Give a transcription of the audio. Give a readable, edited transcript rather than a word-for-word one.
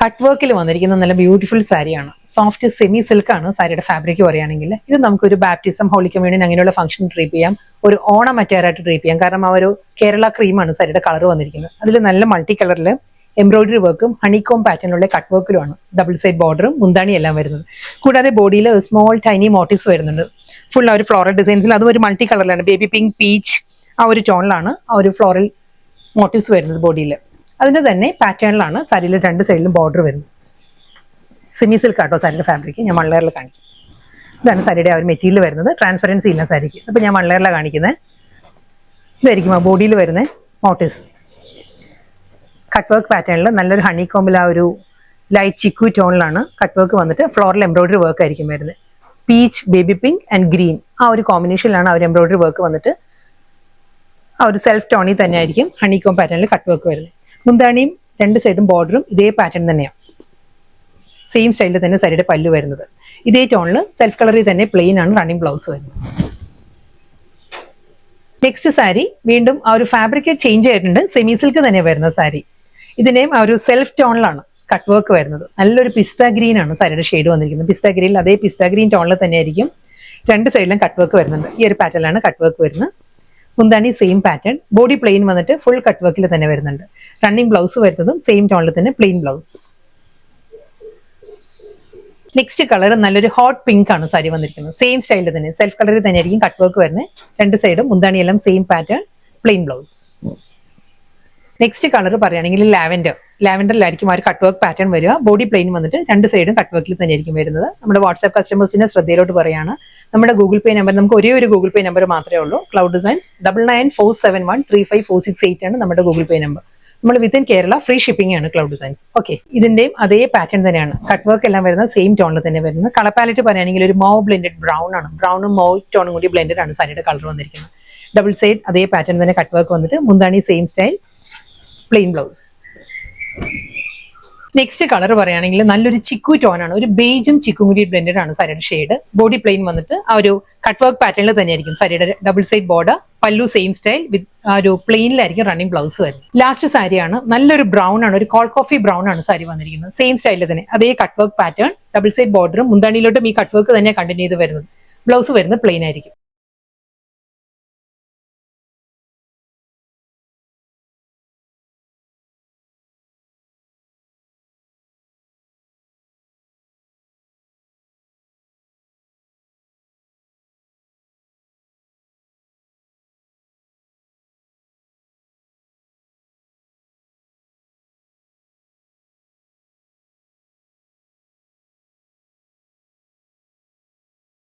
Cut വർക്കിൽ വന്നിരിക്കുന്ന നല്ല ബ്യൂട്ടിഫുൾ സാരിയാണ്. സോഫ്റ്റ് സെമി സിൽക്ക് ആണ് സാരിയുടെ ഫാബ്രിക് പറയുകയാണെങ്കിൽ. ഇത് നമുക്കൊരു ബാപ്റ്റിസം, ഹോളി കമ്മ്യൂണിയൻ അങ്ങനെയുള്ള ഫംഗ്ഷൻ ട്രീപ്പ് ചെയ്യാം, ഒരു ഓണം മറ്റേറായിട്ട് ട്രീപ്പ് ചെയ്യാം. കാരണം ആ ഒരു കേരള ക്രീമാണ് സാരിയുടെ കളർ വന്നിരിക്കുന്നത്. അതിൽ നല്ല മൾട്ടി കളറിൽ എംബ്രോയിഡറി വർക്കും ഹണികോം പാറ്റേണിലുള്ള കട്ട് വർക്കിലുമാണ് ഡബിൾ സൈഡ് ബോർഡറും മുന്താണി എല്ലാം വരുന്നത്. കൂടാതെ ബോഡിയിൽ സ്മോൾ ടൈനി മോട്ടീവ്സ് വരുന്നുണ്ട്. ഫുൾ ആ ഒരു ഫ്ലോറൽ ഡിസൈൻസിൽ അതും ഒരു മൾട്ടി കളറിലാണ്. ബേബി പിങ്ക്, പീച്ച് ആ ഒരു ടോണിലാണ് ആ ഒരു ഫ്ലോറൽ മോട്ടീവ്സ് വരുന്നത് ബോഡിയിൽ. അതിന്റെ തന്നെ പാറ്റേണിലാണ് സാരിയിൽ രണ്ട് സൈഡിലും ബോർഡർ വരുന്നത്. സെമി സിൽക്ക് ആട്ടോ സാരിയുടെ ഫാബ്രിക്. ഞാൻ വൺ ലെയറിൽ കാണിക്കും. ഇതാണ് സാരിയുടെ ആ ഒരു മെറ്റീരിയൽ വരുന്നത്. ട്രാൻസ്പെറൻസി ഇല്ല സാരിക്ക്. അപ്പോൾ ഞാൻ വൺ ലെയറിലാണ് കാണിക്കുന്നത്. ഇതായിരിക്കും ആ ബോഡിയിൽ വരുന്ന മോട്ടീവ്സ്. കട്ട് വർക്ക് പാറ്റേണിൽ നല്ലൊരു ഹണി കോമ്പിൽ ആ ഒരു ലൈറ്റ് ചിക്കു ടോണിലാണ് കട്ട് വർക്ക് വന്നിട്ട് ഫ്ലോറൽ എംബ്രോയിഡറി വർക്ക് ആയിരിക്കും വരുന്നത്. Peach, baby pink and green ആ ഒരു കോമ്പിനേഷനിലാണ് ആ ഒരു എംബ്രോയിഡറി വർക്ക് വന്നിട്ട് ആ ഒരു സെൽഫ് ടോണിൽ തന്നെ ആയിരിക്കും ഹണി കോം പാറ്റേണിൽ കട്ട് വർക്ക് വരുന്നത്. മുന്താണിയും രണ്ട് സൈഡും ബോർഡറും ഇതേ പാറ്റേൺ തന്നെയാണ്. സെയിം സ്റ്റൈലിൽ തന്നെ സാരിയുടെ പല്ലു വരുന്നത്. ഇതേ ടോണിൽ സെൽഫ് കളറിൽ തന്നെ പ്ലെയിൻ ആണ് റണ്ണിങ് ബ്ലൗസ് വരുന്നത്. നെക്സ്റ്റ് സാരി വീണ്ടും ആ ഒരു ഫാബ്രിക് ചേഞ്ച് ആയിട്ടുണ്ട്. സെമി സിൽക്ക് തന്നെ വരുന്ന സാരി. ഇതിനെയും ആ ഒരു സെൽഫ് ടോണിലാണ് കട്ട് വർക്ക് വരുന്നത്. നല്ലൊരു പിസ്ത ഗ്രീൻ ആണ് സാരിയുടെ ഷെയ്ഡ് വന്നിരിക്കുന്നത്. പിസ്ത ഗ്രീനിൽ അതേ പിസ്ത ഗ്രീൻ ടോണിൽ തന്നെ ആയിരിക്കും രണ്ട് സൈഡിലും കട്ട് വർക്ക് വരുന്നുണ്ട്. ഈ ഒരു പാറ്റേണിലാണ് കട്ട് വർക്ക് വരുന്നത്. മുന്താണി സെയിം പാറ്റേൺ, ബോഡി പ്ലെയിൻ വന്നിട്ട് ഫുൾ കട്ട് വർക്കിൽ തന്നെ വരുന്നുണ്ട്. റണ്ണിങ് ബ്ലൗസ് വരുന്നതും സെയിം ടോണിൽ തന്നെ പ്ലെയിൻ ബ്ലൗസ്. നെക്സ്റ്റ് കളർ നല്ലൊരു ഹോട്ട് പിങ്ക് ആണ് സാരി വന്നിരിക്കുന്നത്. സെയിം സ്റ്റൈലിൽ തന്നെ സെൽഫ് കളറിൽ തന്നെ ആയിരിക്കും കട്ട് വർക്ക് വരുന്നത്. രണ്ട് സൈഡും മുന്താണി എല്ലാം same pattern, plain blouse. Next colour പറയുകയാണെങ്കിൽ ലാവൻഡറിലായിരിക്കും ആ ഒരു കട്ട് വർക്ക് പാറ്റേൺ വരിക. ബോഡി പ്ലെയിൻ വന്നിട്ട് രണ്ട് സൈഡും കട്ട് വർക്കിൽ തന്നെ ആയിരിക്കും വരുന്നത്. നമ്മുടെ വാട്സ്ആപ്പ് കസ്റ്റമേഴ്സിന്റെ ശ്രദ്ധയിലോട്ട് പറയുകയാണ്, നമ്മുടെ ഗൂഗിൾ പേ നമ്പർ, നമുക്ക് ഒരേ ഒരു ഗൂഗിൾ പേ നമ്പർ മാത്രമേ ഉള്ളൂ. ക്ലൗഡ് ഡിസൈൻസ് 9947135468 ആണ് നമ്മുടെ ഗൂഗിൾ പേ നമ്പർ. നമ്മൾ വിത്തിൻ കേരള ഫ്രീ ഷിപ്പിംഗ് ആണ് ക്ലൗഡ് ഡിസൈൻസ്. ഓക്കെ, ഇതിന്റെയും അതേ പാറ്റേൺ തന്നെയാണ്. കട്ട് വർക്ക് എല്ലാം വരുന്നത് സെയിം ടോണിൽ തന്നെ വരുന്നത്. കളർ പാലറ്റ് പറയുകയാണെങ്കിൽ ഒരു മൗ ബ്ലെൻഡഡ് ബ്രൗൺ ആണ്. ബ്രൗണും മൗ ടോണും കൂടി ബ്ലെൻഡഡ് ആണ് സാരിയുടെ കളർ വന്നിരിക്കുന്നത്. ഡബിൾ സൈഡ് അതേ പാറ്റേൺ തന്നെ കട്ട് വർക്ക് വന്നിട്ട് മുന്താണി same style, plain blouse. Next colour പറയുകയാണെങ്കിൽ നല്ലൊരു ചിക്കു ടോൺ ആണ്. ഒരു ബേജും ചിക്കും കൂടി ബ്ലെൻഡഡ് ആണ് സാരിയുടെ ഷെയ്ഡ്. ബോഡി പ്ലെയിൻ വന്നിട്ട് ആ ഒരു കട്ട് വർക്ക് പാറ്റേണിൽ തന്നെയായിരിക്കും സാരിയുടെ ഡബിൾ സൈഡ് ബോർഡർ. പല്ലു സെയിം സ്റ്റൈൽ വിത്ത് ആ ഒരു പ്ലെയിനിലായിരിക്കും റണ്ണിങ് ബ്ലൗസ് വരുന്നത്. ലാസ്റ്റ് സാരിയാണ് നല്ലൊരു ബ്രൗൺ ആണ്, ഒരു കോൾ കോഫി ബ്രൗൺ ആണ് സാരി വന്നിരിക്കുന്നത്. സെയിം സ്റ്റൈലിൽ തന്നെ അതേ cut work pattern, double side ബോർഡറും മുന്താണിയിലോട്ടും ഈ കട്ട് വർക്ക് തന്നെ കണ്ടിന്യൂ ചെയ്ത് വരുന്നത്. ബ്ലൗസ് വരുന്നത് പ്ലെയിൻ ആയിരിക്കും.